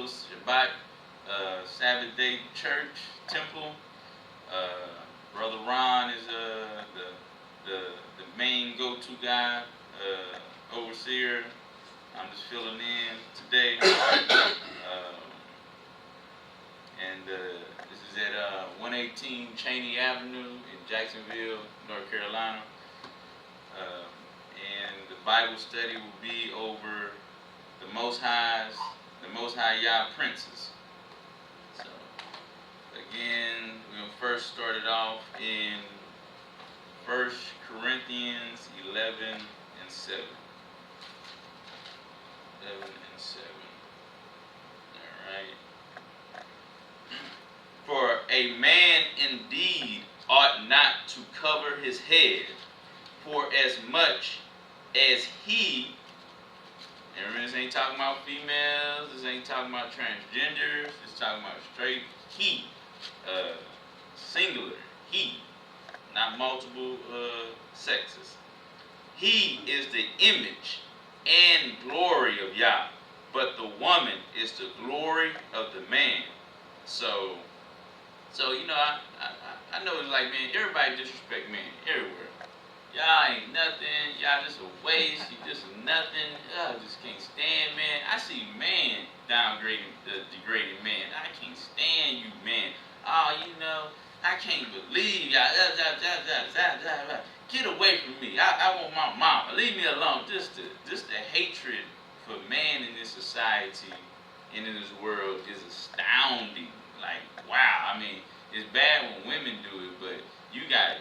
Shabbat, Sabbath day church, temple. Brother Ron is the main go-to guy, overseer. I'm just filling in today. This is at 118 Chaney Avenue in Jacksonville, North Carolina. And the Bible study will be over the Most High Yah princes. So again, we'll first start it off in 1 Corinthians 11 and 7. 11 and 7. Alright. For a man indeed ought not to cover his head, for as much as he, and remember, this ain't talking about females, this ain't talking about transgenders, it's talking about straight he, singular, he, not multiple sexes. He is the image and glory of Yah, but the woman is the glory of the man. So you know, I know it's like, man, everybody disrespect men everywhere. Y'all ain't nothing. Y'all just a waste. You just nothing. I just can't stand, man. I see man degrading man. I can't stand you, man. Oh, you know, I can't believe y'all. Get away from me. I want my mama. Leave me alone. Just the hatred for man in this society and in this world is astounding. Like, wow. I mean, it's bad when women do it, but you got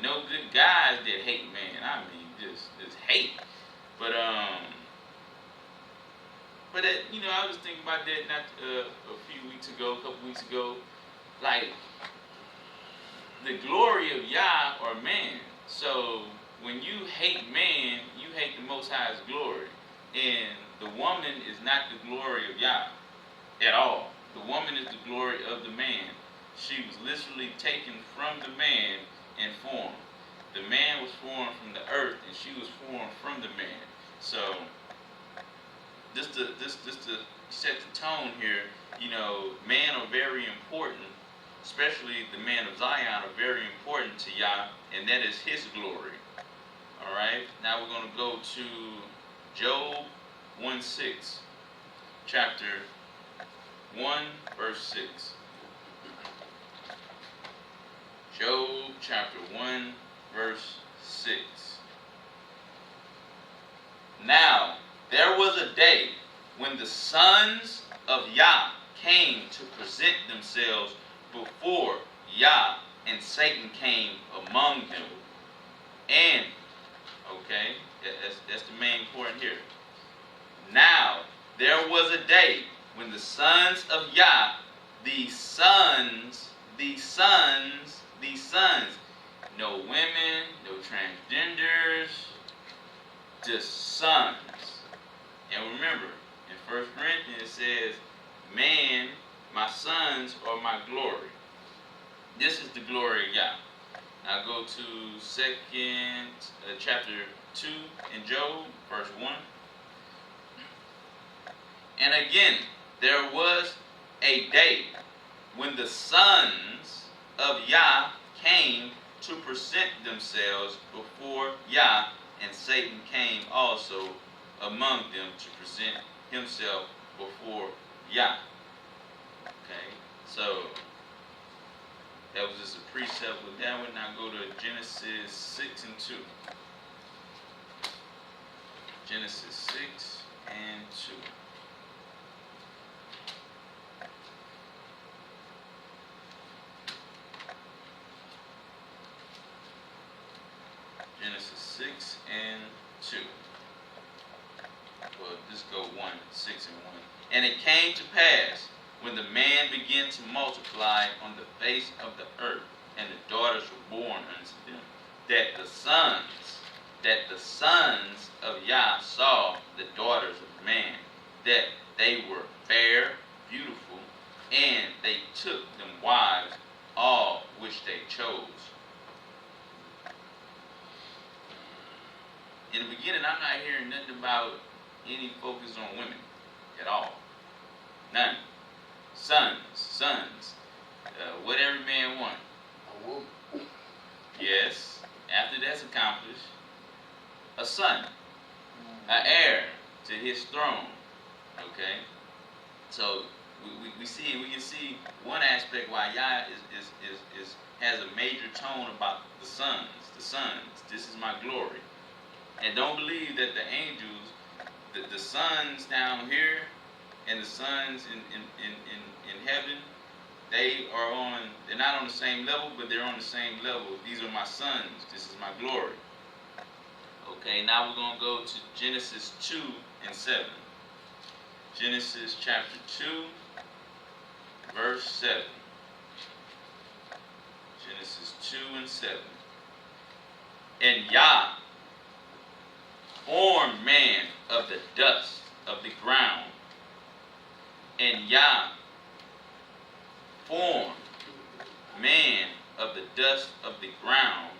no good guys that hate man. I mean, just hate. But you know, I was thinking about that not a couple weeks ago. Like, the glory of Yah or man. So when you hate man, you hate the Most High's glory, and the woman is not the glory of Yah at all. The woman is the glory of the man. She was literally taken from the man and formed. The man was formed from the earth, and she was formed from the man. So, just to set the tone here, you know, men are very important, especially the man of Zion are very important to Yah, and that is his glory. All right. Now we're going to go to Job 1:6, chapter 1, verse 6. Job chapter 1, verse 6. Now, there was a day when the sons of Yah came to present themselves before Yah, and Satan came among them. And, okay, that's the main point here. Now, there was a day when the sons of Yah, these sons, no women, no transgenders, just sons. And remember, in 1 Corinthians it says, man, my sons are my glory. This is the glory of Yah. Now go to chapter 2 in Job, verse 1. And again, there was a day when the sons of Yah came to present themselves before Yah, and Satan came also among them to present himself before Yah. Okay, so that was just a precept with that one. Now go to Genesis 6 and 2. Genesis 6 and 2. Genesis 6 and 2. Well, just go 6 and 1. And it came to pass, when the man began to multiply on the face of the earth, and the daughters were born unto them, that the sons of Yah saw the daughters of man, that they were fair, beautiful, and they took them wives, all which they chose. In the beginning, I'm not hearing nothing about any focus on women at all. None. Sons. What every man want. A woman. Yes. After that's accomplished, a son, an heir to his throne. Okay. So we can see one aspect why Yah has a major tone about the sons. The sons. This is my glory. And don't believe that the angels, the sons down here and the sons in heaven, they're not on the same level, but they're on the same level. These are my sons. This is my glory. Okay, now we're going to go to Genesis 2 and 7. Genesis chapter 2, verse 7. Genesis 2 and 7. And Yah formed man of the dust of the ground. And Yah formed man of the dust of the ground.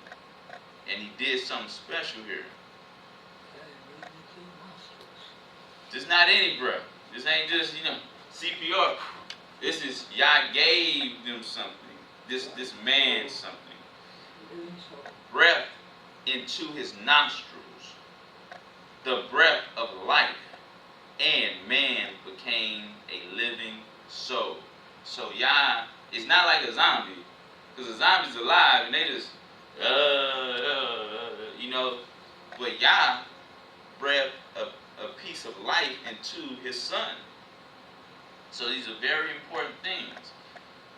And he did something special here. This is not any breath. This ain't just, CPR. This is Yah gave them something. This man something. Breath into his nostrils. The breath of life. And man became a living soul. So Yah is not like a zombie. Because a zombie's alive and they just, But Yah breathed a piece of life into his son. So these are very important things.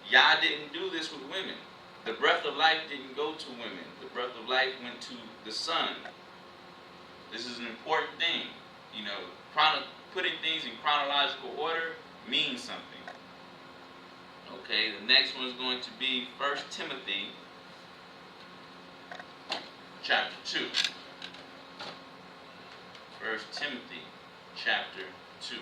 Yah didn't do this with women. The breath of life didn't go to women. The breath of life went to the son. This is an important thing. Putting things in chronological order means something. Okay, the next one is going to be 1 Timothy chapter 2. 1 Timothy chapter 2.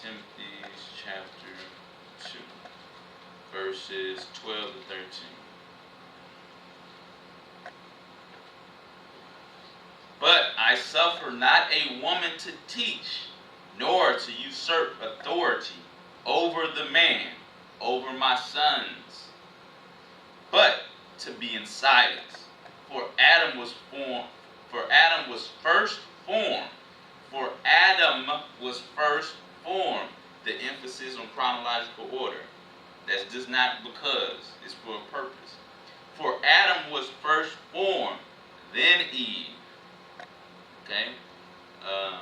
Timothy chapter 2, verses 12 to 13. But I suffer not a woman to teach, nor to usurp authority over the man, over my sons, but to be in silence. For Adam was first formed. For Adam was first formed. The emphasis on chronological order. That's just not because. It's for a purpose. For Adam was first formed, then Eve. Okay? I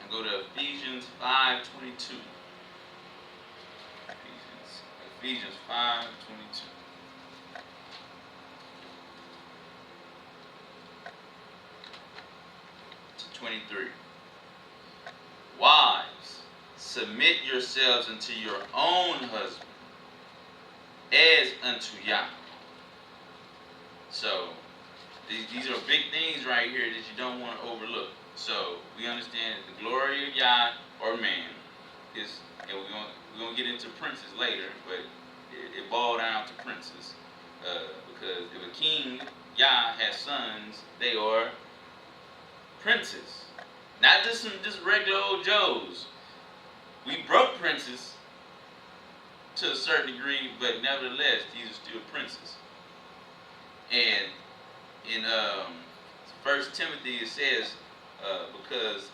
go to Ephesians 5:22. Ephesians 5:22. To 23. Wives, submit yourselves unto your own husband, as unto Yah. So, these are big things right here that you don't want to overlook. So, we understand that the glory of Yah or man is, and we're going to get into princes later, but it boiled down to princes. Because if a king, Yah, has sons, they are princes. Not just regular old Joes. We broke princes to a certain degree, but nevertheless, these are still princes. And in 1 Timothy it says, because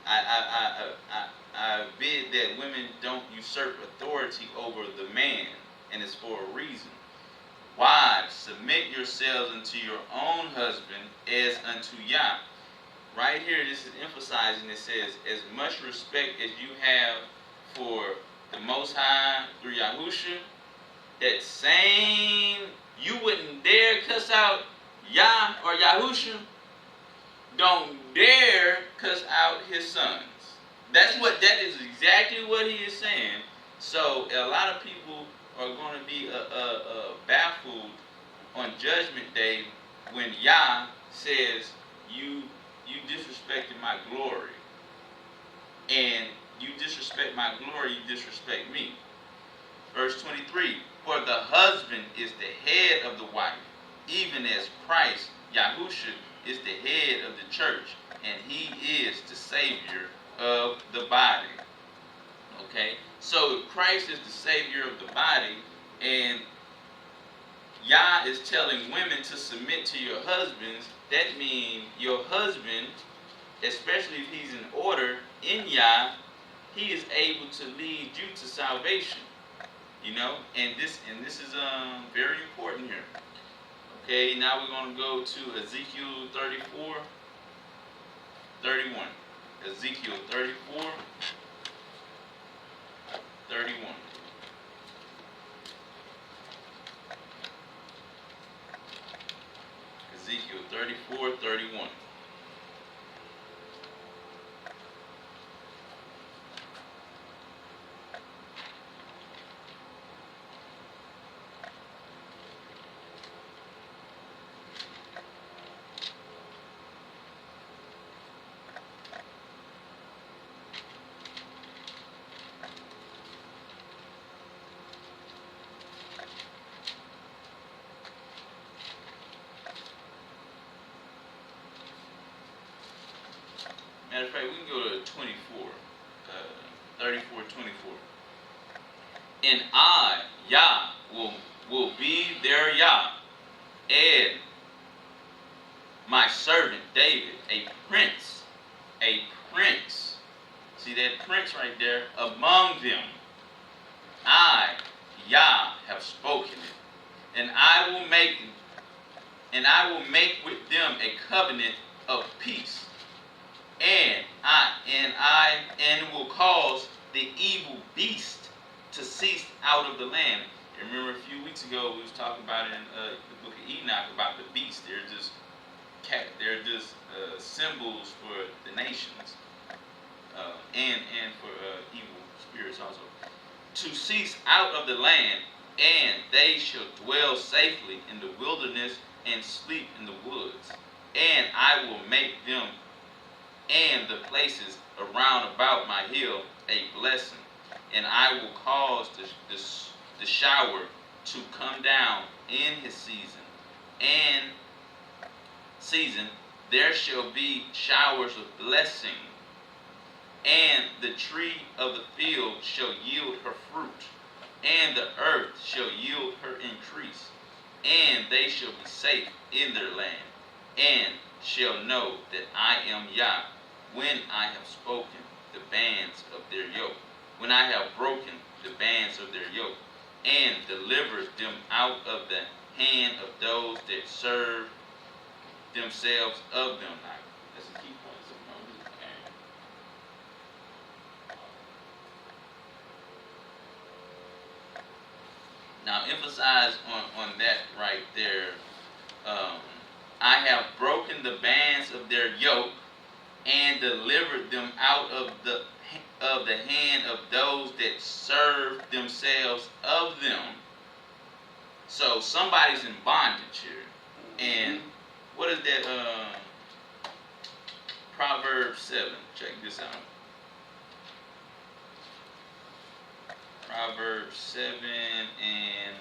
I bid that women don't usurp authority over the man, and it's for a reason. Wives, submit yourselves unto your own husband as unto Yah. Right here, this is emphasizing, it says, as much respect as you have for the Most High through Yahusha, that same, you wouldn't dare cuss out Yah or Yahusha, don't dare cuss out his sons. That is exactly what he is saying. So a lot of people are going to be baffled on Judgment Day when Yah says, you disrespected my glory. And you disrespect my glory, you disrespect me. Verse 23. For the husband is the head of the wife, even as Christ, Yahusha, is the head of the church, and he is the Savior of the body. Okay? So if Christ is the Savior of the body, and Yah is telling women to submit to your husbands, that means your husband, especially if he's in order in Yah, he is able to lead you to salvation. And this is very important here. Okay, now we're going to go to Ezekiel 34, 31. Ezekiel 34, 31. Ezekiel 34, 31. Matter of fact, we can go to 24, 34, 24. And I, Yah, will be their Yah, and my servant David, a prince. See that prince right there, among them. I, Yah, have spoken it, and I will make with them a covenant of peace. And will cause the evil beast to cease out of the land. And remember a few weeks ago we was talking about it in the book of Enoch about the beast. They're just symbols for the nations and for evil spirits also. To cease out of the land, and they shall dwell safely in the wilderness and sleep in the woods. And I will make them and the places around about my hill a blessing, and I will cause the shower to come down in his season there shall be showers of blessing, and the tree of the field shall yield her fruit, and the earth shall yield her increase, and they shall be safe in their land, and shall know that I am Yah, when I have spoken the bands of their yoke, when I have broken the bands of their yoke, and delivered them out of the hand of those that serve themselves of them. That's a key point. Now emphasize on that right there. I have broken the bands of their yoke, and delivered them out of the hand of those that serve themselves of them. So somebody's in bondage here. And what is that? Proverbs 7. Check this out. Proverbs 7 and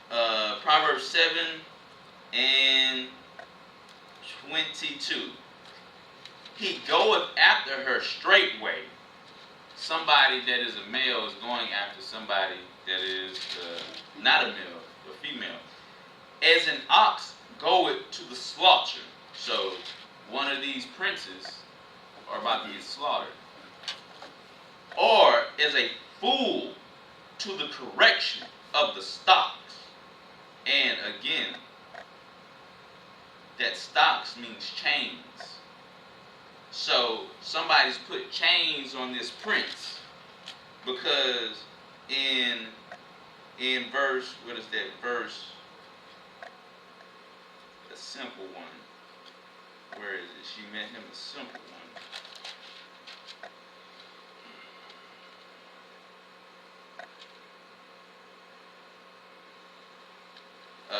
22:3. Proverbs 7 and 22. He goeth after her straightway. Somebody that is a male is going after somebody that is not a male, a female. As an ox goeth to the slaughter. So one of these princes are about to get slaughtered. Or as a fool to the correction of the stocks. And again, that stocks means chains. So somebody's put chains on this prince, because in verse, what is that verse? A simple one. Where is it? She met him a simple one.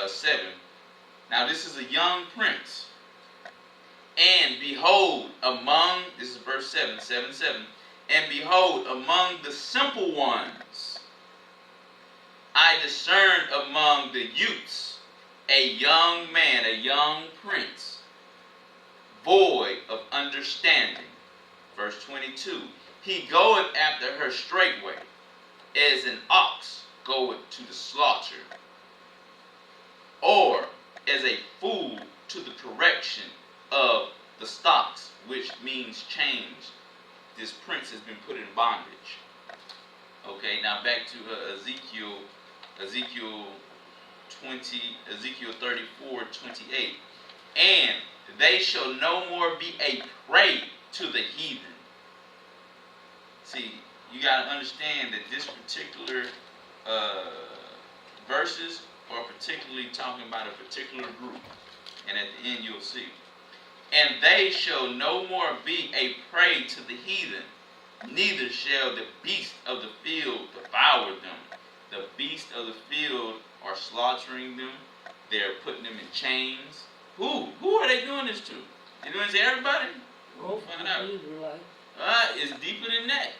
7. Now this is a young prince. And behold, this is verse 7, and behold, among the simple ones, I discerned among the youths a young man, a young prince, void of understanding. Verse 22, he goeth after her straightway, as an ox goeth to the slaughter, or as a fool to the correction of the stocks, which means change. This prince has been put in bondage. Okay, now back to Ezekiel 34:28. And they shall no more be a prey to the heathen. See, you got to understand that this particular verses are particularly talking about a particular group. And at the end you'll see. And they shall no more be a prey to the heathen, neither shall the beasts of the field devour them. The beasts of the field are slaughtering them. They're putting them in chains. Who are they doing this to? They doing this to everybody? We'll find out. It's deeper than that.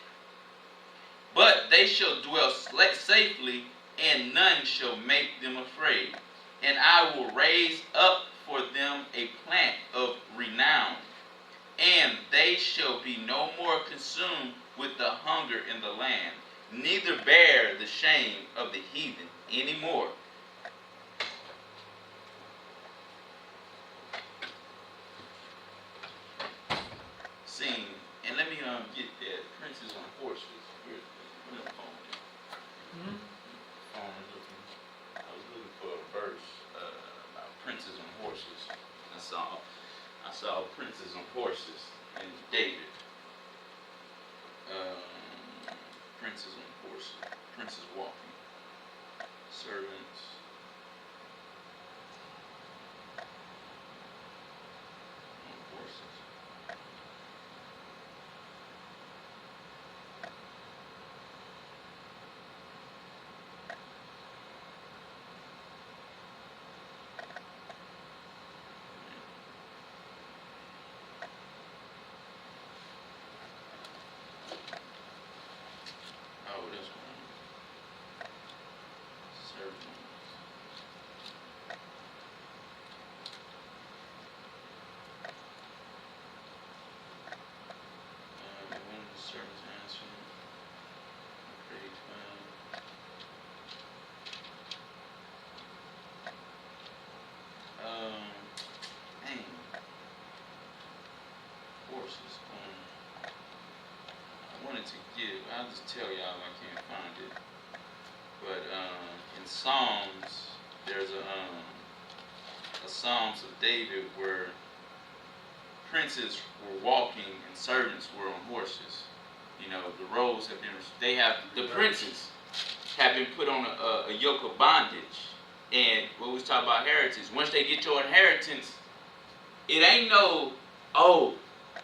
But they shall dwell safely, and none shall make them afraid. And I will raise up for them a plant of renown, and they shall be no more consumed with the hunger in the land, neither bear the shame of the heathen any more. Scene, and let me get that. Princes on horses. Where's the phone? I was looking for a verse about princes on horses. I saw princes on horses in David. Princes on horses. Princes walking. Servants. On horses. I'll just tell y'all I can't find it. But in Psalms, there's a Psalms of David where princes were walking and servants were on horses. You know, the roles have been, the princes have been put on a yoke of bondage. And what we was talking about heritage, once they get your inheritance, it ain't no,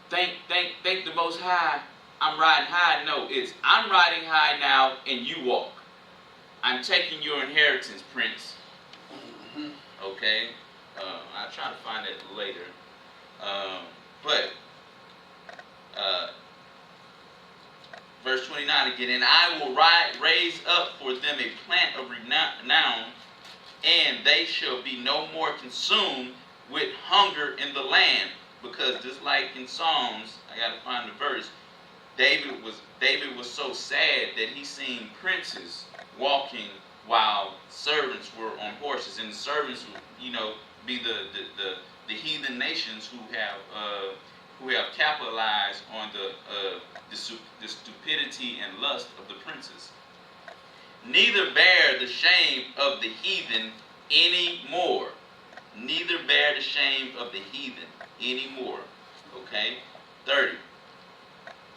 thank the Most High, I'm riding high. No, it's I'm riding high now and you walk. I'm taking your inheritance, Prince. Okay? I'll try to find it later. Verse 29 again, and I will raise up for them a plant of renown, and they shall be no more consumed with hunger in the land. Because just like in Psalms, I got to find the verse, David was so sad that he seen princes walking while servants were on horses, and the servants would, be the heathen nations who have capitalized on the stupidity and lust of the princes. Neither bear the shame of the heathen any more. Neither bear the shame of the heathen any more. Okay? 30.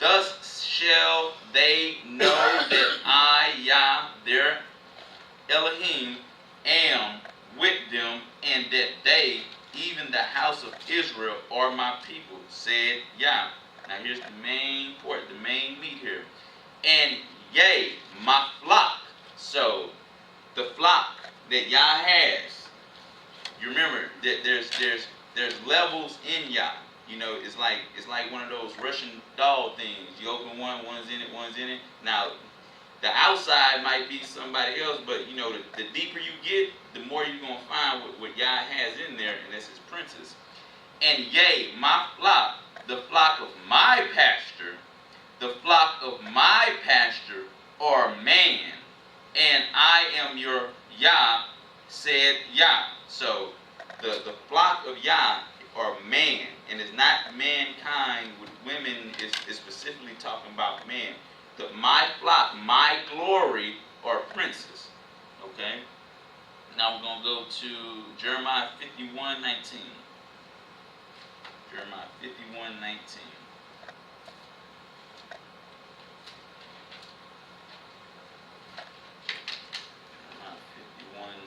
Thus shall they know that I, Yah, their Elohim, am with them, and that they, even the house of Israel, are my people, said Yah. Now here's the main part, the main meat here. And yea, my flock. So the flock that Yah has, you remember that there's levels in Yah. You know, it's like one of those Russian doll things. You open one, one's in it, one's in it. Now, the outside might be somebody else, but you know, the deeper you get, the more you're gonna find what Yah has in there, and that's His princes. And yea, my flock, the flock of my pasture, the flock of my pasture are man, and I am your Yah, said Yah. So the flock of Yah are man, and it's not mankind with women, is specifically talking about man. My flock, my glory are princes. Okay? Now we're going to go to Jeremiah 51:19. Jeremiah 51:19. Jeremiah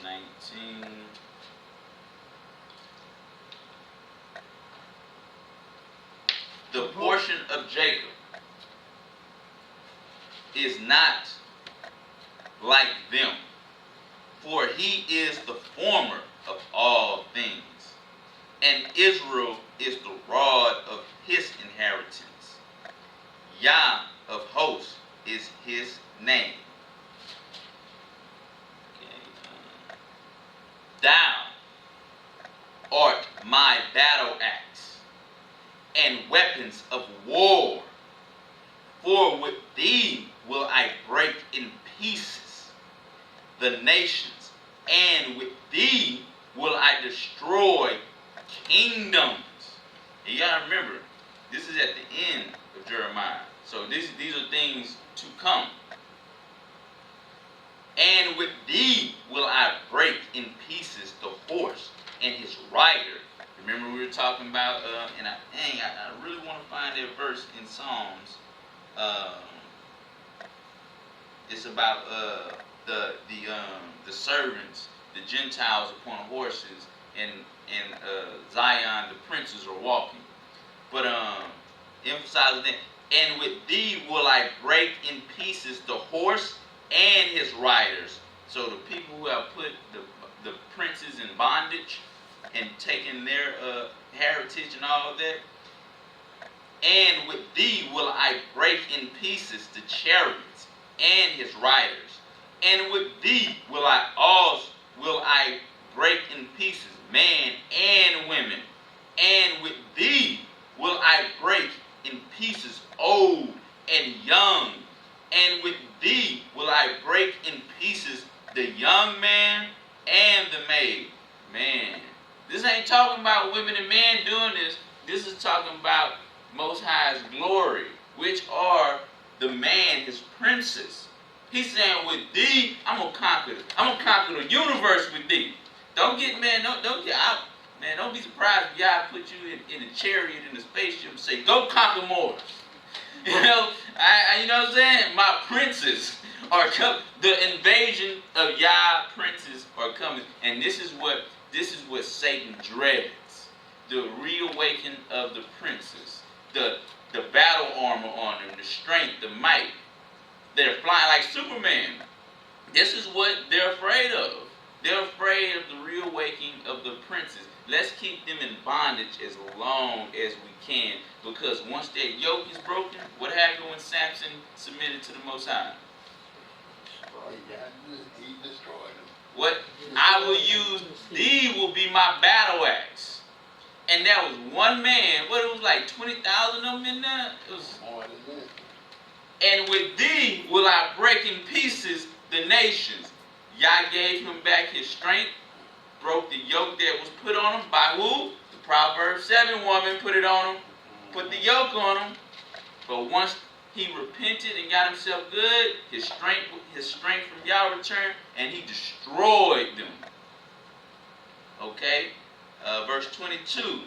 51:19. The portion of Jacob is not like them, for he is the former of all things, and Israel is the rod of his inheritance. Yah of hosts is his name. Okay. Thou art my battle axe and weapons of war, for with thee will I break in pieces the nations, and with thee will I destroy kingdoms. And you gotta remember, this is at the end of Jeremiah. So these are things to come. And with thee will I break in pieces the horse and his rider. Remember we were talking about, and I really want to find that verse in Psalms. It's about the servants, the Gentiles upon horses, and Zion, the princes are walking. But emphasize that. And with thee will I break in pieces the horse and his riders. So the people who have put the princes in bondage and taken their heritage and all of that. And with thee will I break in pieces the chariots and his riders. And with thee will I break in pieces man and women. And with thee will I break in pieces old and young. And with thee will I break in pieces the young man and the maid. Man, this ain't talking about women and men doing this. This is talking about Most High's glory, which are the man, his princes. He's saying, with thee, I'm gonna conquer the universe with thee. Don't get, man, don't get out. Man, don't be surprised if Yah put you in a chariot, in a spaceship, and say, go conquer more. You know, you know what I'm saying? My princes are coming. The invasion of Yah princes are coming. And this is what Satan dreads. The reawakening of the princes. The battle armor on them, the strength, the might. They're flying like Superman. This is what they're afraid of. They're afraid of the reawakening of the princes. Let's keep them in bondage as long as we can, because once their yoke is broken, what happened when Samson submitted to the Most High? He destroyed them. What? I will use, thee will be my battle axe. And that was one man. What, it was like 20,000 of them in there? It was more than that. And with thee will I break in pieces the nations. Yah gave him back his strength, broke the yoke that was put on him by who? The Proverbs 7 woman put it on him, put the yoke on him. But once he repented and got himself good, his strength from Yah returned, and he destroyed them. Okay? Verse 22.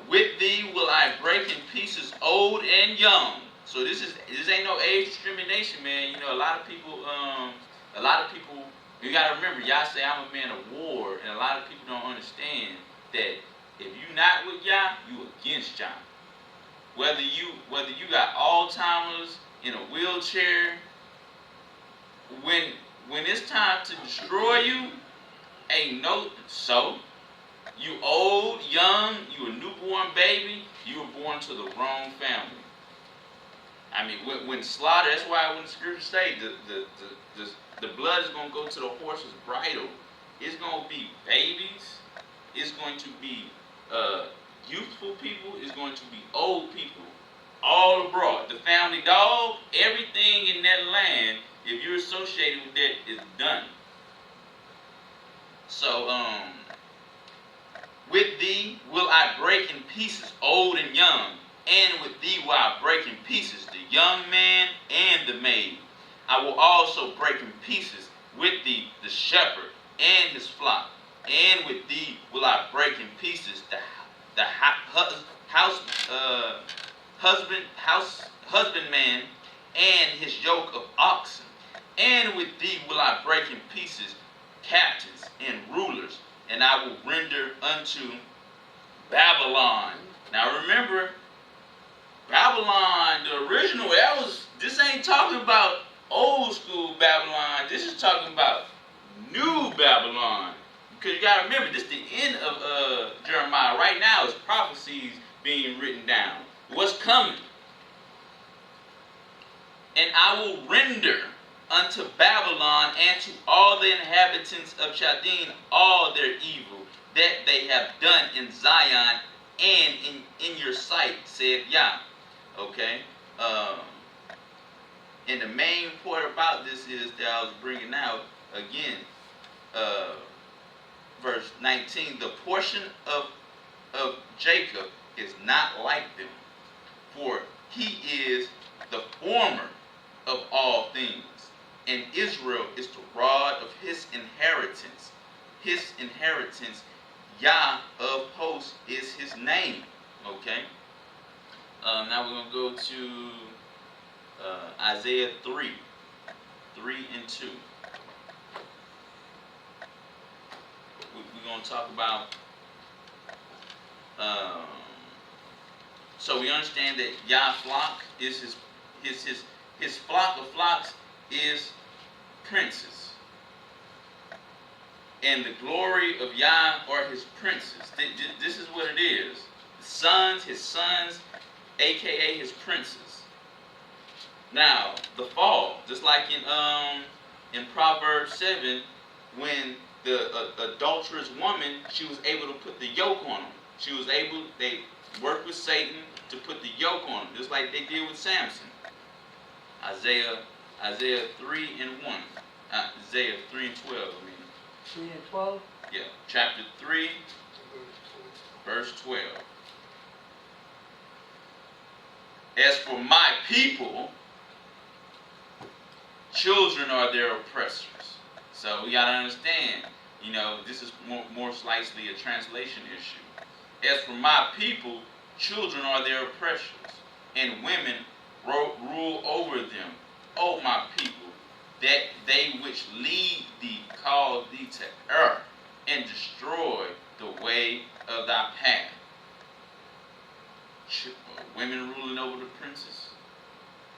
With thee will I break in pieces old and young. So this ain't no age discrimination, man. You know, a lot of people, you gotta remember, Yah say I'm a man of war, and a lot of people don't understand that if you not with Yah, you against Yah. Whether you got Alzheimer's, in a wheelchair, when it's time to destroy you, ain't no, so You old, young, you a newborn baby, you were born to the wrong family. I mean, when slaughter, that's why when the scriptures say the blood is going to go to the horse's bridle. It's going to be babies. It's going to be youthful people. It's going to be old people. All abroad. The family dog, everything in that land, if you're associated with that, is done. So, with thee will I break in pieces old and young, and with thee will I break in pieces the young man and the maid. I will also break in pieces with thee the shepherd and his flock, and with thee will I break in pieces the husbandman and his yoke of oxen, and with thee will I break in pieces captains and rulers, and I will render unto Babylon. Now remember, Babylon, the original, this ain't talking about old school Babylon. This is talking about new Babylon. Because you got to remember, this is the end of Jeremiah. Right now, it's prophecies being written down. What's coming? And I will render unto Babylon and to all the inhabitants of Chaldean all their evil that they have done in Zion and in your sight, said Yah. Okay? And the main point about this is that I was bringing out, again, verse 19, the portion of Jacob is not like them, for he is the former of all things, and Israel is the rod of his inheritance. His inheritance, Yah of hosts, is his name. Okay? Now we're going to go to Isaiah 3 and 2. We're going to talk about, so we understand that Yah flock is his flock of flocks is princes. And the glory of Yah are his princes. This is what it is. His sons, aka his princes. Now, the fall, just like in Proverbs 7, when the adulterous woman, she was able to put the yoke on them. They worked with Satan to put the yoke on them, just like they did with Samson. Isaiah 3 and 1. Isaiah 3 and 12, I mean. 3 and 12? Yeah, chapter 3, verse 12. As for my people, children are their oppressors. So we got to understand, this is more slightly a translation issue. As for my people, children are their oppressors, and women rule over them. O my people, that they which lead thee call thee to err, and destroy the way of thy path. Women ruling over the princes.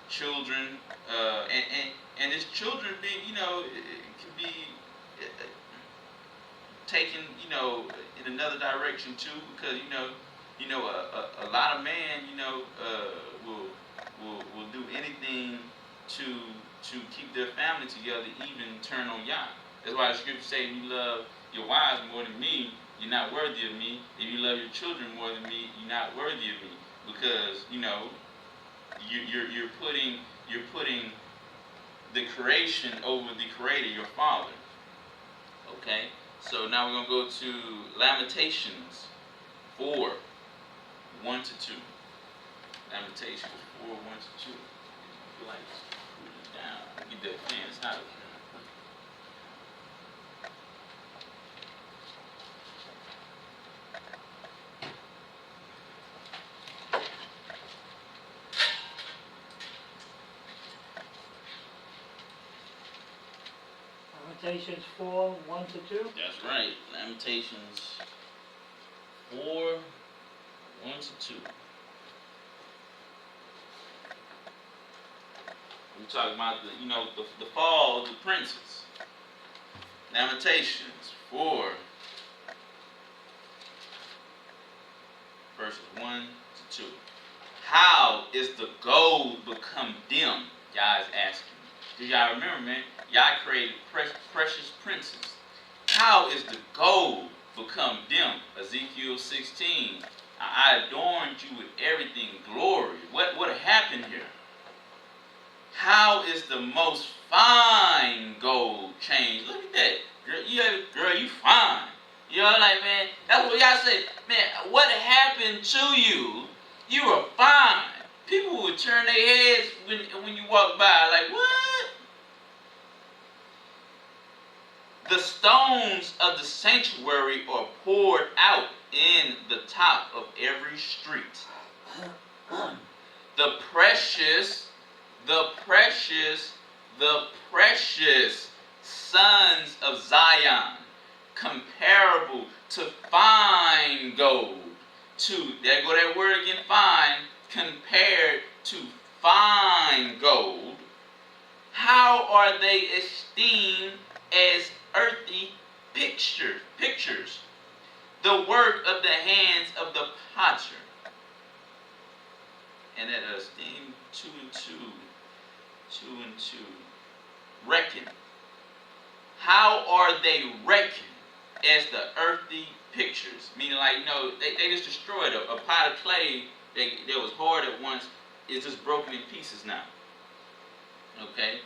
Children, and it's children being, it can be taken, in another direction too, because a lot of men, will do anything to keep their family together, even turn on Yah. That's why the scripture say, if you love your wives more than me, you're not worthy of me. If you love your children more than me, you're not worthy of me. Because you're putting the creation over the Creator, your Father. Okay, so now we're gonna go to Lamentations 4, 1 to 2. Lamentations 4, 1 to 2. I feel like put it down. Get that fan. It's not. Lamentations 4, 1 to 2? That's right. Lamentations 4, 1 to 2. We're talking about the fall of the princes. Lamentations 4, verses 1 to 2. How is the gold become dim? Yah is asking. Do y'all remember, man? Yah created precious princes. How is the gold become dim? Ezekiel 16. I adorned you with everything glory. What happened here? How is the most fine gold changed? Look at that. Girl, you fine. You know, like, man, that's what y'all say. Man, what happened to you? You were fine. People would turn their heads when you walk by, like, what? The stones of the sanctuary are poured out in the top of every street. The precious sons of Zion, comparable to fine gold. There go that word again, fine, compared to fine gold. How are they esteemed as earthy pictures, the work of the hands of the potter? And at esteem 2 and 2, 2 and 2. Reckon. How are they reckoned as the earthy pictures? Meaning, like, they just destroyed a pot of clay that was hard at once. Is just broken in pieces now. Okay?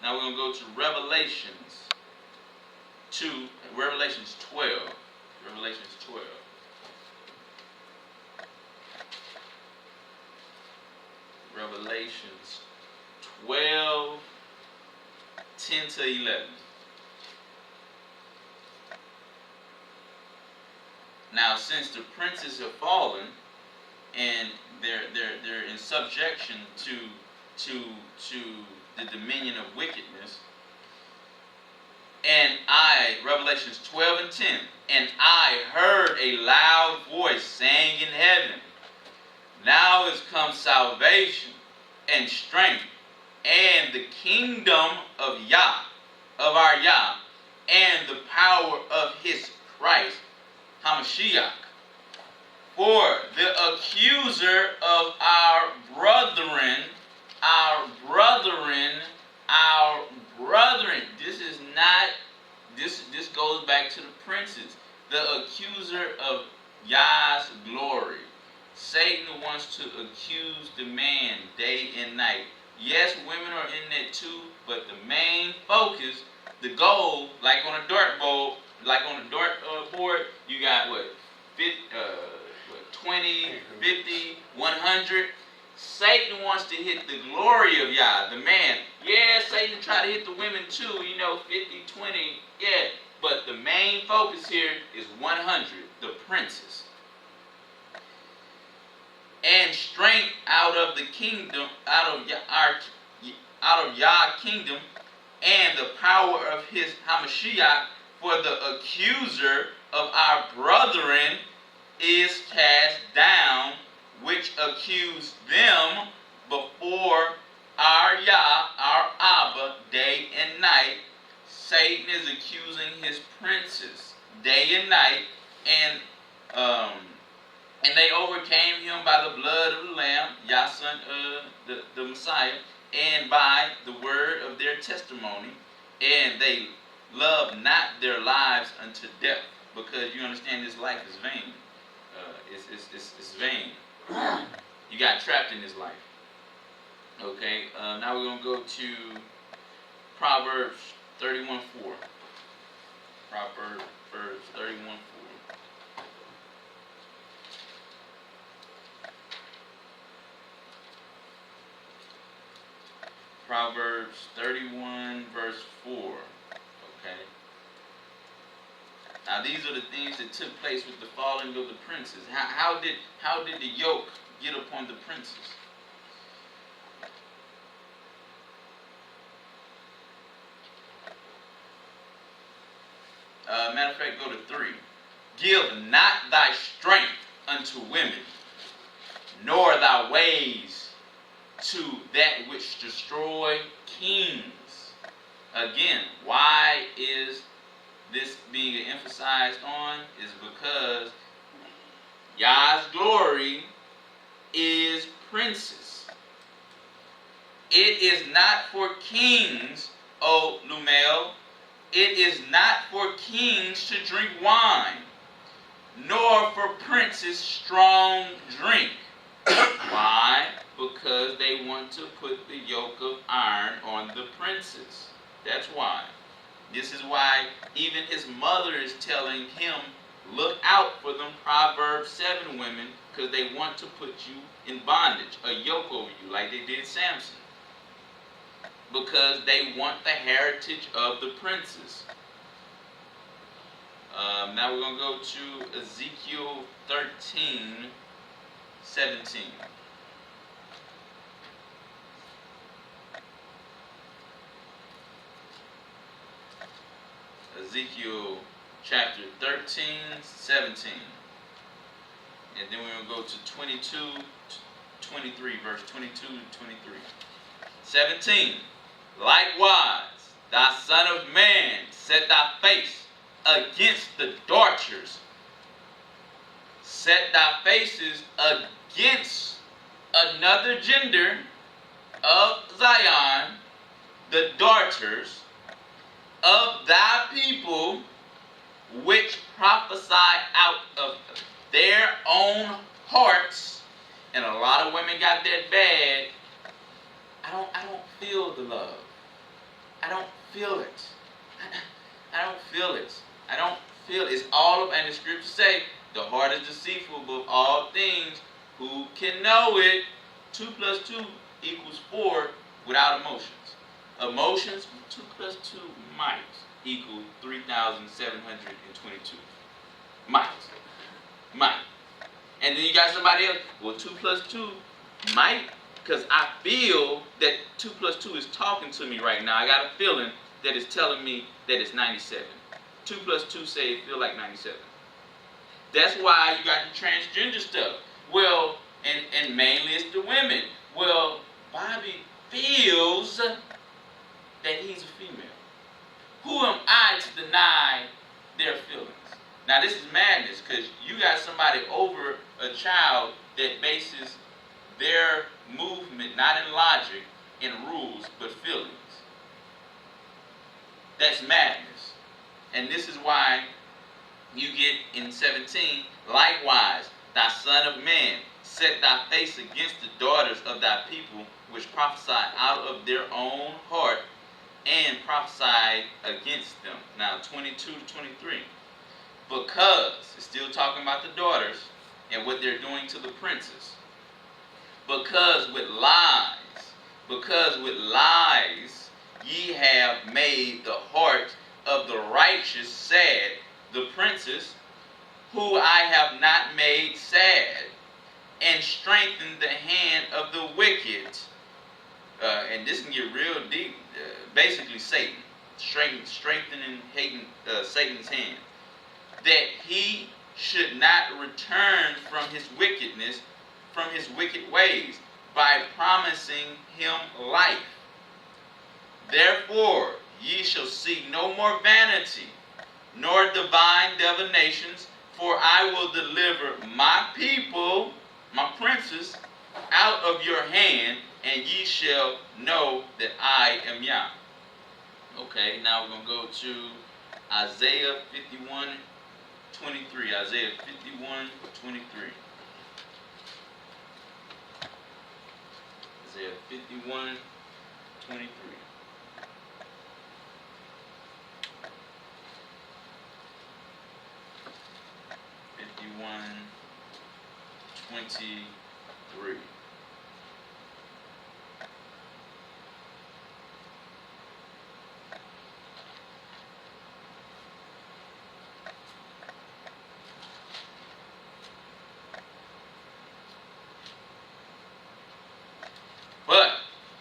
Now we're going to go to Revelations 2, Revelations 12. Revelations 12. Revelations 12, 10 to 11. Now, since the princes have fallen and they're in subjection to the dominion of wickedness, and Revelations 12 and 10, and I heard a loud voice saying in heaven, now is come salvation and strength and the kingdom of Yah, of our Yah, and the power of his Christ, Hamashiach. For the accuser of our brethren, this goes back to the princes. The accuser of Yah's glory. Satan wants to accuse the man day and night. Yes, women are in that too, but the main focus, the goal, like on a dartboard, you got 20, 50, 100. Satan wants to hit the glory of Yah, the man. Yeah, Satan tried to hit the women too, 50, 20, yeah. But the main focus here is 100, the princes. And strength out of the kingdom, out of Yah kingdom, and the power of his Hamashiach, for the accuser of our brethren is cast down, which accused them before our Yah, our Abba, day and night. Satan is accusing his princes day and night, and they overcame him by the blood of the Lamb, Yah son, the Messiah, and by the word of their testimony, and they loved not their lives unto death, because you understand this life is vain. It's vain. You got trapped in this life. Okay, now we're going to go to Proverbs 31:4. Proverbs 31:4. Proverbs 31 verse 4. Okay. Now these are the things that took place with the falling of the princes. How did the yoke get upon the princes? Matter of fact, go to 3. Give not thy strength unto women, nor thy ways to that which destroy kings. Again, why is this being emphasized on is because Yah's glory is princes. It is not for kings, O Lumel. It is not for kings to drink wine, nor for princes strong drink. Why? Because they want to put the yoke of iron on the princes. That's why. This is why even his mother is telling him, look out for them Proverbs 7 women, because they want to put you in bondage, a yoke over you, like they did Samson. Because they want the heritage of the princes. Now we're going to go to Ezekiel 13, 17. Ezekiel chapter 13, 17. And then we're going to go to 22, 23, verse 22 to 23. 17. Likewise, thou son of man, set thy face against the darters. Set thy faces against another gender of Zion, the darters of thy people, which prophesy out of their own hearts. And a lot of women got that bad. I don't feel the love. I don't feel it. I don't feel it. I don't feel it. It's all of, and the scriptures say, the heart is deceitful above all things. Who can know it? 2 plus 2 equals 4 without emotions. Emotions, 2 plus 2 might equal 3,722. Might. And then you got somebody else, well, 2 plus 2 might, because I feel that 2 plus 2 is talking to me right now. I got a feeling that it's telling me that it's 97. 2 plus 2 say it feel like 97. That's why you got the transgender stuff. Well, and mainly it's the women. Well, Bobby feels that he's a female. Who am I to deny their feelings? Now this is madness, because you got somebody over a child that bases their movement not in logic and rules, but feelings. That's madness. And this is why you get in 17, likewise, thy son of man, set thy face against the daughters of thy people, which prophesy out of their own heart, and prophesy against them. Now 22 to 23. Because, it's still talking about the daughters and what they're doing to the princes. Because with lies ye have made the heart of the righteous sad, the princes, who I have not made sad, and strengthened the hand of the wicked. And this can get real deep. Basically Satan. Strengthening Satan's hand. That he should not return from his wickedness, from his wicked ways, by promising him life. Therefore ye shall see no more vanity, nor divine divinations, for I will deliver my people, my princes, out of your hand, and ye shall know that I am Yah. Okay, now we're going to go to Isaiah 51, 23. Isaiah 51, 23. Isaiah 51, 23. But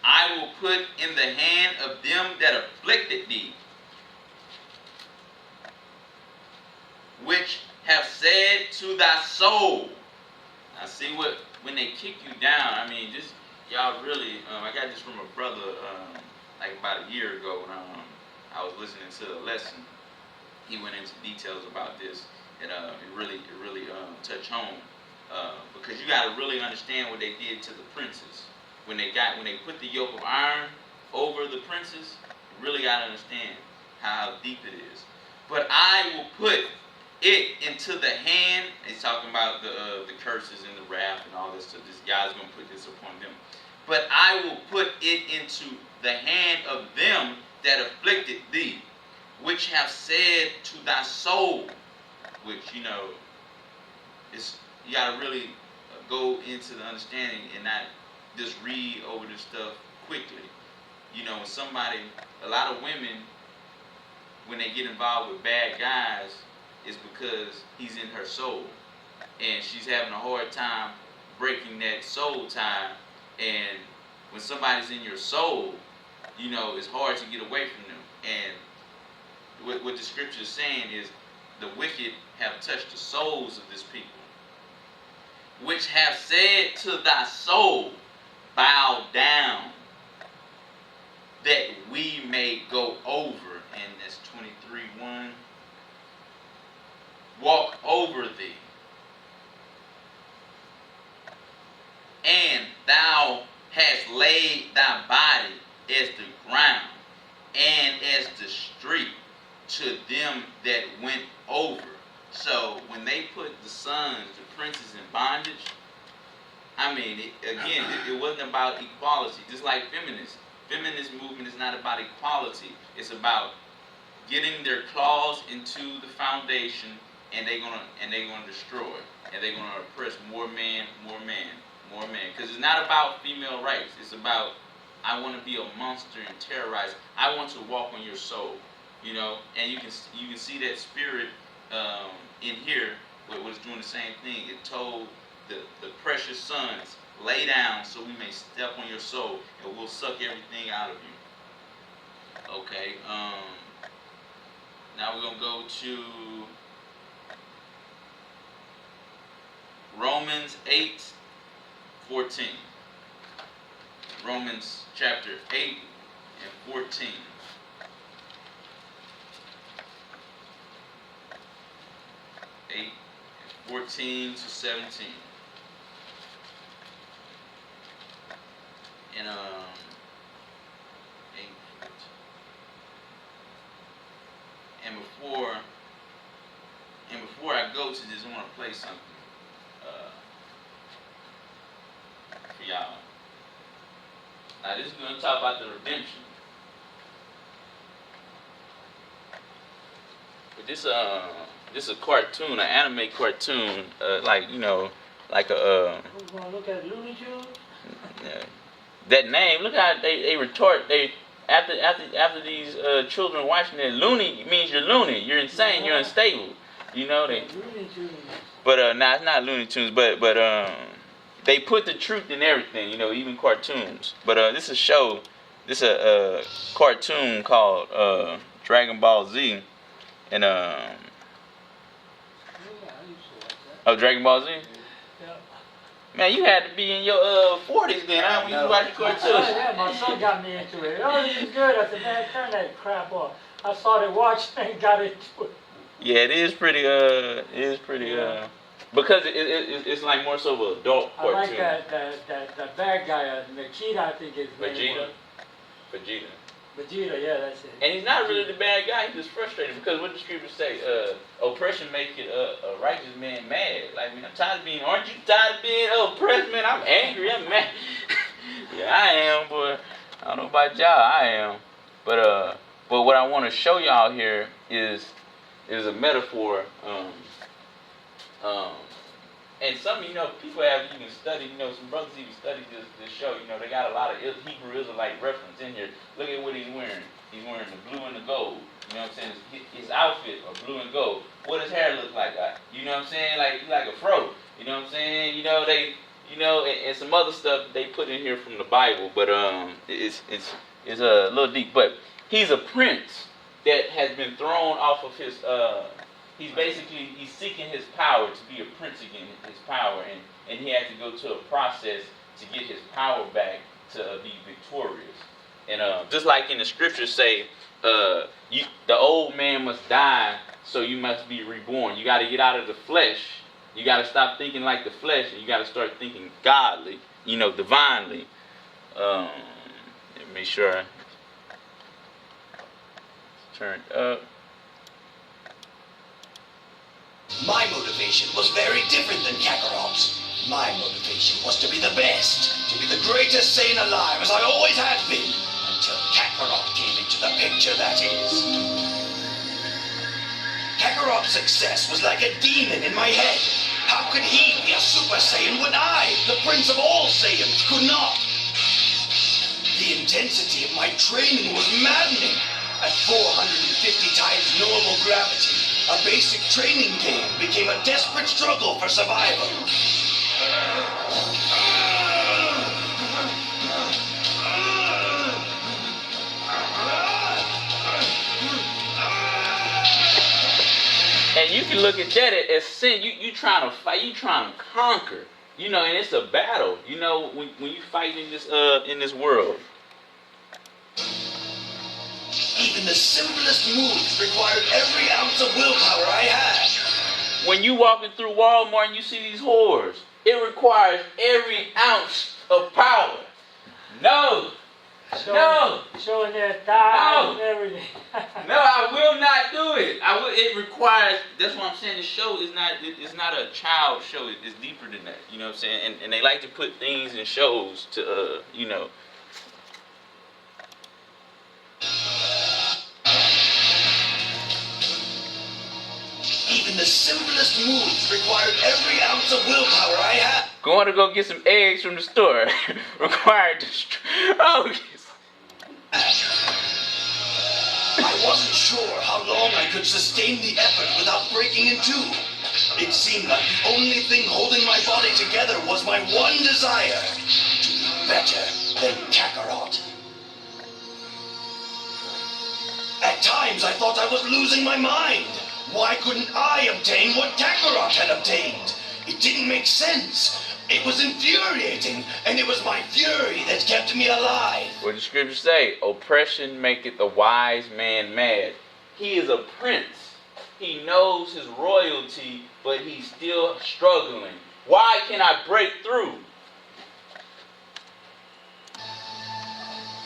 I will put in the hand of them that afflicted thee, which have said to thy soul. I see what, when they kick you down, I mean, this, y'all really, I got this from a brother, like about a year ago when I was listening to the lesson. he went into details about this, and it really touched home because you got to really understand what they did to the princes when they put the yoke of iron over the princes. You really got to understand how deep it is. But I will put it into the hand. He's talking about the curses and the wrath and all this stuff. This God's going to put this upon them. But I will put it into the hand of them that afflicted thee, which have said to thy soul, which, it's, you got to really go into the understanding and not just read over this stuff quickly. When somebody, a lot of women, when they get involved with bad guys, it's because he's in her soul. And she's having a hard time breaking that soul tie. And when somebody's in your soul, it's hard to get away from them. And what the scripture is saying is, the wicked have touched the souls of this people, which have said to thy soul, bow down, that we may go over. And that's 23:1. Walk over thee. And thou hast laid thy body as the ground, and as the street to them that went over. So when they put the sons, the princes, in bondage, it wasn't about equality. Just like feminists. Feminist movement is not about equality. It's about getting their claws into the foundation, and they're gonna destroy, and they're gonna oppress more man. Because it's not about female rights. It's about, I want to be a monster and terrorize. I want to walk on your soul, And you can see that spirit in here. What it's doing the same thing. It told the precious sons, lay down so we may step on your soul, and we'll suck everything out of you. Okay. Now we're gonna go to Romans 8:14. Romans chapter 8 and 14. And 14 to 17. And 8:14. And before I go to this, I want to play something for y'all. Now this is going to talk about the redemption. But this is a cartoon, an anime cartoon, like a. We're gonna look at Looney Tunes. Yeah. That name, look how they retort. They after these children watching it, loony means you're loony, you're insane, you're unstable. They. Looney Tunes. But it's not Looney Tunes, but they put the truth in everything, even cartoons. But this is a show, this is a cartoon called Dragon Ball Z, and Dragon Ball Z. Yeah. Man, you had to be in your 40s then, huh? When you watch cartoons. Yeah, my son got me into it. Oh, this is good. I said, man, turn that crap off. I started watching and got into it. Yeah, it is pretty. Because it's like more so of an adult cartoon. I like that bad guy, Vegeta, I think his name was. Vegeta, yeah, that's it. And he's not really the bad guy. He's just frustrated because what the scriptures say, oppression make it a righteous man mad. Like, man, I'm tired of being. Aren't you tired of being oppressed, man? I'm angry. I'm mad. Yeah, I am, but I don't know about y'all. I am, but what I want to show y'all here is a metaphor. And some, people have even studied, some brothers even studied this show. They got a lot of Hebrew Israelite reference in here. Look at what he's wearing. He's wearing the blue and the gold. You know what I'm saying? His outfit are blue and gold. What does hair look like? You know what I'm saying? Like a fro. You know what I'm saying? And some other stuff they put in here from the Bible, but it's a little deep. But he's a prince that has been thrown off of his. He's seeking his power to be a prince again, his power, and he had to go to a process to get his power back to be victorious. And just like in the scriptures say, the old man must die So you must be reborn. You got to get out of the flesh. You got to stop thinking like the flesh, and you got to start thinking godly, divinely. Make sure I turn up. My motivation was very different than Kakarot's. My motivation was to be the best, to be the greatest Saiyan alive, as I always had been, until Kakarot came into the picture, that is. Kakarot's success was like a demon in my head. How could he be a Super Saiyan when I, the Prince of all Saiyans, could not? The intensity of my training was maddening. At 450 times normal gravity, a basic training game became a desperate struggle for survival. And you can look at that as sin. You trying to fight, you trying to conquer. And it's a battle. When you fight in this world. Even the simplest moves required every ounce of willpower I had. When you walking through Walmart and you see these whores, it requires every ounce of power. No. Showing their thighs and everything. No, I will not do it. It requires. That's what I'm saying. The show is not. It's not a child show. It's deeper than that. You know what I'm saying? And they like to put things in shows to Even the simplest moves required every ounce of willpower I had. Going to go get some eggs from the store required. I wasn't sure how long I could sustain the effort without breaking in two. It seemed like the only thing holding my body together was my one desire, to be better than Kakarot. At times I thought I was losing my mind. Why couldn't I obtain what Kakarot had obtained? It didn't make sense. It was infuriating, and it was my fury that kept me alive. What does the scripture say? Oppression maketh a wise man mad. He is a prince. He knows his royalty, but he's still struggling. Why can I break through?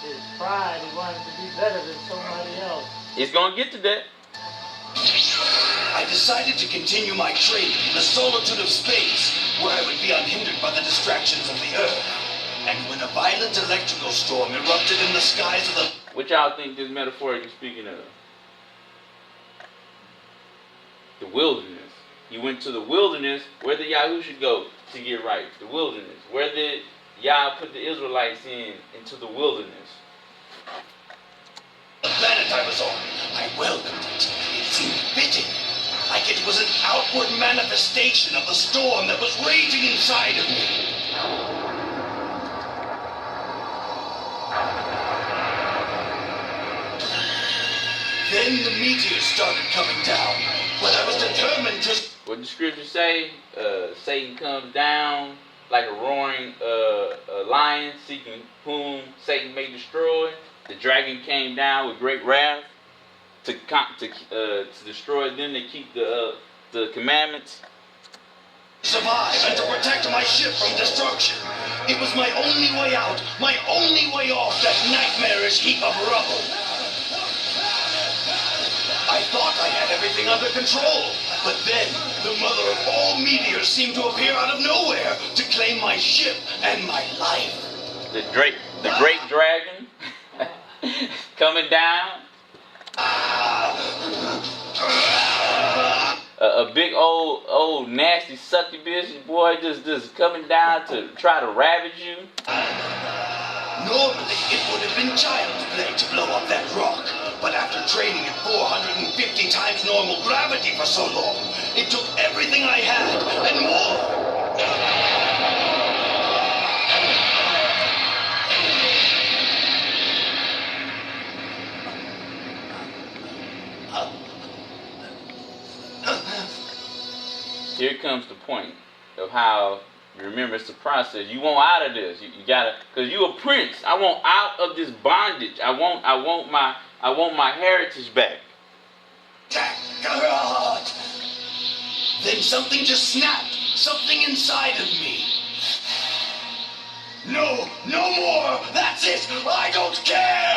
His pride, he wanted to be better than somebody else. It's going to get to that. I decided to continue my training in the solitude of space, where I would be unhindered by the distractions of the Earth. And when a violent electrical storm erupted in the skies of the... What y'all think this metaphorically speaking of? The wilderness. He went to the wilderness. Where did Yahusha go to get right? The wilderness. Where did Yah put the Israelites into the wilderness? The planet I was on, I welcomed it. It seemed fitting. Like it was an outward manifestation of the storm that was raging inside of me. Then the meteors started coming down, but I was determined to... What did the scripture say? Satan comes down like a roaring lion seeking whom Satan may destroy. The dragon came down with great wrath to destroy them that keep the commandments. Survive and to protect my ship from destruction. It was my only way out, my only way off that nightmarish heap of rubble. I thought I had everything under control, but then the mother of all meteors seemed to appear out of nowhere to claim my ship and my life. The great dragon coming down. A big old nasty succubus boy just coming down to try to ravage you. Normally it would have been child's play to blow up that rock, but after training at 450 times normal gravity for so long, it took everything I had and more. Here comes the point of how, remember, it's a process. You want out of this. You gotta, cause you a prince. I want out of this bondage. I want my heritage back. Jack. God. Then something just snapped. Something inside of me. No, no more. That's it. I don't care.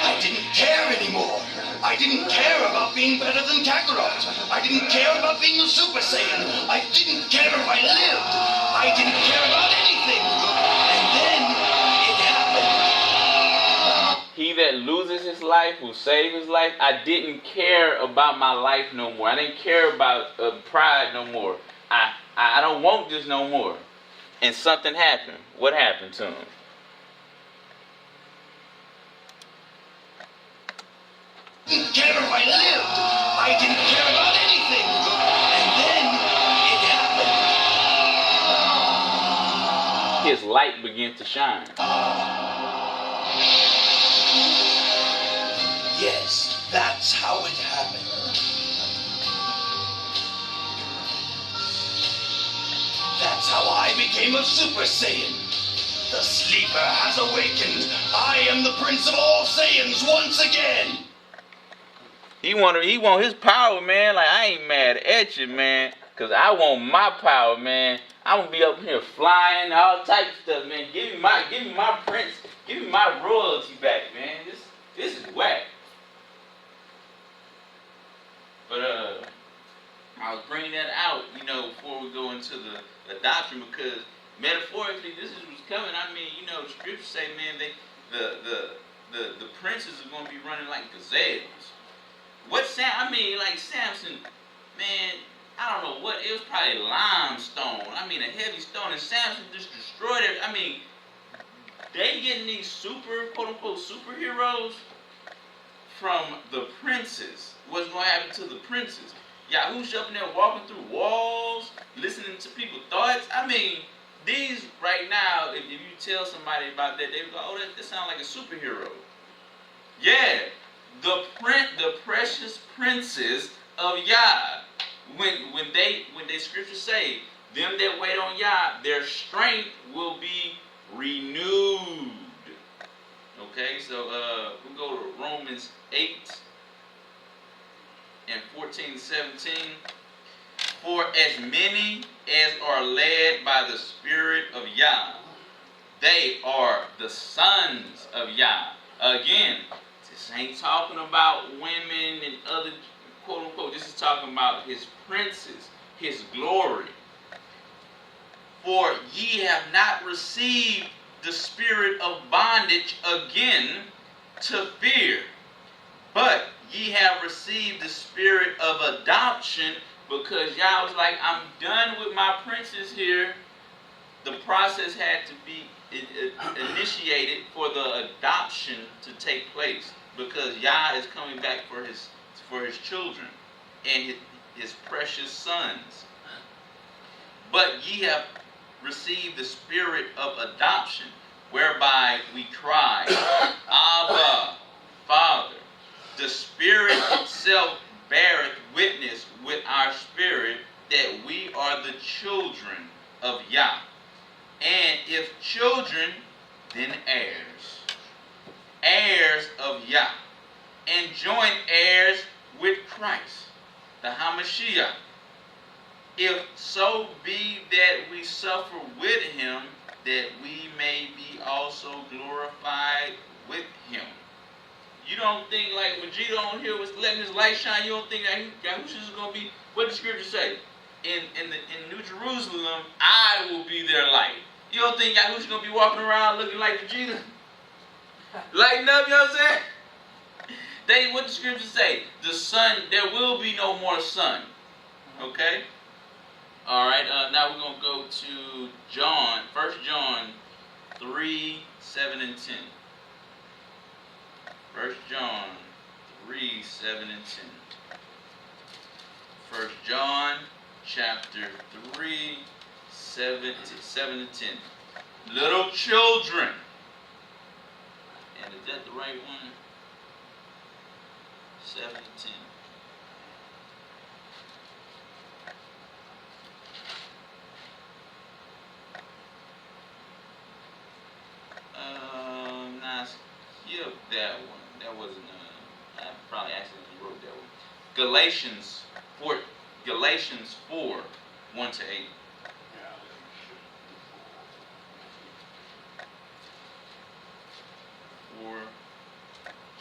I didn't care anymore. I didn't care about being better than Kakarot. I didn't care about being a Super Saiyan. I didn't care if I lived. I didn't care about anything. And then it happened. He that loses his life will save his life. I didn't care about my life no more. I didn't care about pride no more. I don't want this no more. And something happened. What happened to him? I didn't care if I lived. I didn't care about anything. And then it happened. His light began to shine. Yes, that's how it happened. That's how I became a Super Saiyan. The sleeper has awakened. I am the Prince of all Saiyans once again. He want his power, man. Like, I ain't mad at you, man. Because I want my power, man. I'm going to be up here flying, all types of stuff, man. Give me my prince. Give me my royalty back, man. This is whack. But, I was bringing that out, before we go into the adoption, because metaphorically, this is what's coming. I mean, the scriptures say, man, the princes are going to be running like gazelles. Samson, man, I don't know what, it was probably limestone. I mean, a heavy stone, and Samson just destroyed it. I mean, they getting these quote-unquote superheroes from the princes. What's going to happen to the princes? Yahusha up in there walking through walls, listening to people's thoughts. I mean, these right now, if you tell somebody about that, they go, oh, that sounds like a superhero. Yeah, the precious princes of Yah. When they scriptures say, them that wait on Yah, their strength will be renewed. Okay, so we'll go to Romans 8 and 14 17. For as many as are led by the Spirit of Yah, they are the sons of Yah. Again, this ain't talking about women and other quote unquote. This is talking about his princes, his glory. For ye have not received the spirit of bondage again to fear, but ye have received the spirit of adoption, because Yah was like, I'm done with my princes here. The process had to be initiated for the adoption to take place, because Yah is coming back for his children and his precious sons. But ye have received the spirit of adoption, whereby we cry, Abba, Father. The Spirit itself beareth witness with our spirit that we are the children of Yah. And if children, then heirs. Heirs of Yah. And joint heirs with Christ, the Hamashiach. If so be that we suffer with him, that we may be also glorified with him. You don't think like Vegeta on here was letting his light shine, you don't think that Yahushua is going to be, what did the scripture say? In New Jerusalem, I will be their light. You don't think Yahushua is going to be walking around looking like Vegeta? Lighting up, you know what I'm saying? What the scripture say? The sun, there will be no more sun. Okay? Alright, now we're going to go to John, 1 John 3, 7 and 10. 1 John 3, 7 and 10. 1 John chapter 3, 7 and 10. Little children. And is that the right one? 7 and 10. Skip that one. That wasn't, I probably accidentally wrote that one. Galatians 4, 1-8.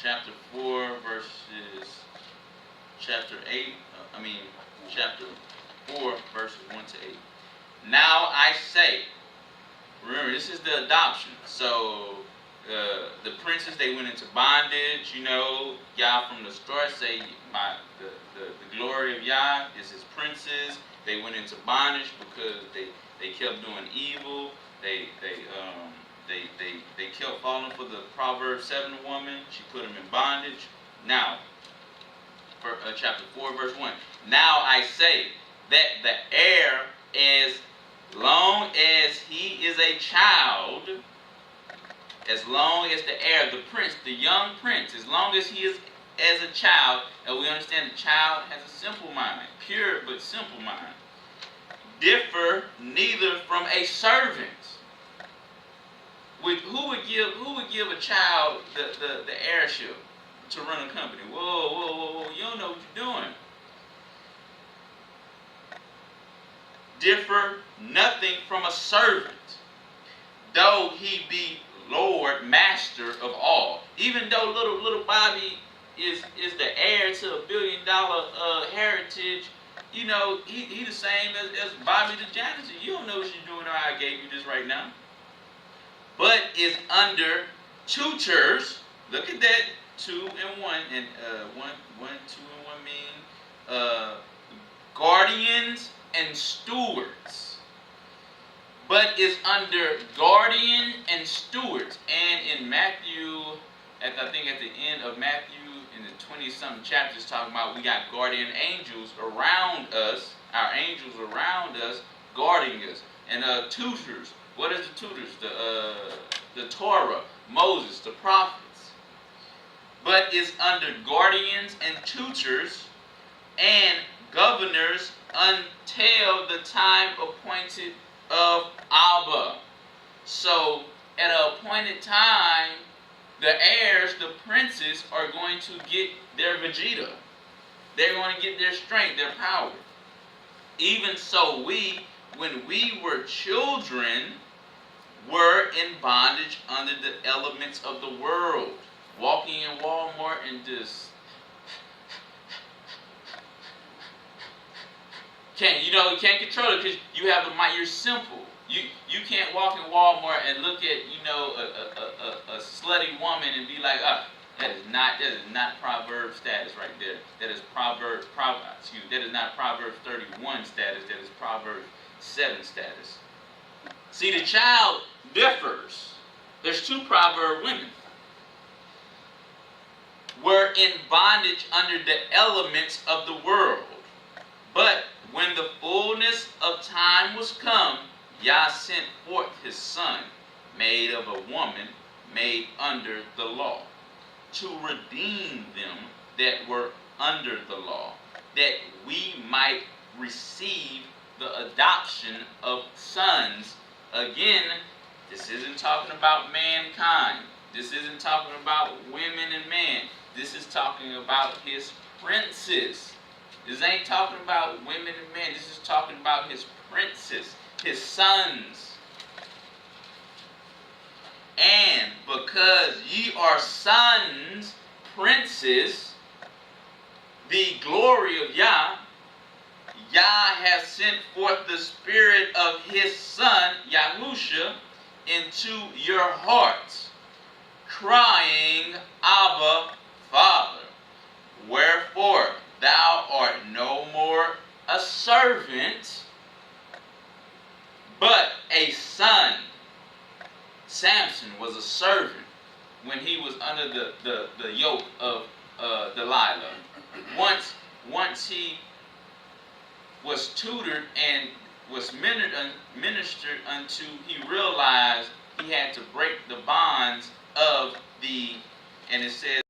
Chapter 4, verses, chapter 4, verses 1-8. Now I say, remember, this is the adoption. So, the princes, they went into bondage, Yah from the start say, the glory of Yah is his princes. They went into bondage because they kept doing evil. They kept falling for the Proverbs 7 woman. She put them in bondage. Now, chapter 4, verse 1. Now I say that the heir, as long as he is a child, as long as the heir, the prince, the young prince, as long as he is as a child, and we understand the child has a simple mind, pure but simple mind, differ neither from a servant. Who would give a child the heirship to run a company? Whoa, you don't know what you're doing. Differ nothing from a servant, though he be Lord, master of all. Even though little Bobby is the heir to $1 billion heritage, he the same as Bobby the janitor. You don't know what you're doing, or I gave you this right now. But is under tutors. Look at that, 2 and 1, and 2 and 1 mean guardians and stewards. But is under guardian and stewards. And in Matthew, I think at the end of Matthew, in the 20-something chapters, talking about we got guardian angels around us, our angels around us, guarding us. And tutors. What is the tutors? The Torah, Moses, the prophets. But is under guardians and tutors and governors until the time appointed of Abba. So, at an appointed time, the heirs, the princes, are going to get their Vegeta. They're going to get their strength, their power. Even so, when we were children, were in bondage under the elements of the world. Walking in Walmart and just you can't control it because you have the mind. You're simple. You can't walk in Walmart and look at a slutty woman and be like, that is not Proverbs status right there. That is that is not Proverbs 31 status. That is Proverbs 7 status. See, the child differs. There's 2 proverb women. Were in bondage under the elements of the world. But when the fullness of time was come, Yah sent forth his son, made of a woman, made under the law, to redeem them that were under the law, that we might receive the adoption of sons. Again, this isn't talking about mankind. This isn't talking about women and men. This is talking about his princes. This ain't talking about women and men. This is talking about his princes, his sons. And because ye are sons, princes, the glory of Yah, Yah has sent forth the spirit of his son, Yahusha, into your hearts, crying, Abba, Father. Wherefore thou art no more a servant, but a son. Samson was a servant when he was under the yoke of Delilah. Once he was tutored and was ministered unto, he realized he had to break the bonds of and it says,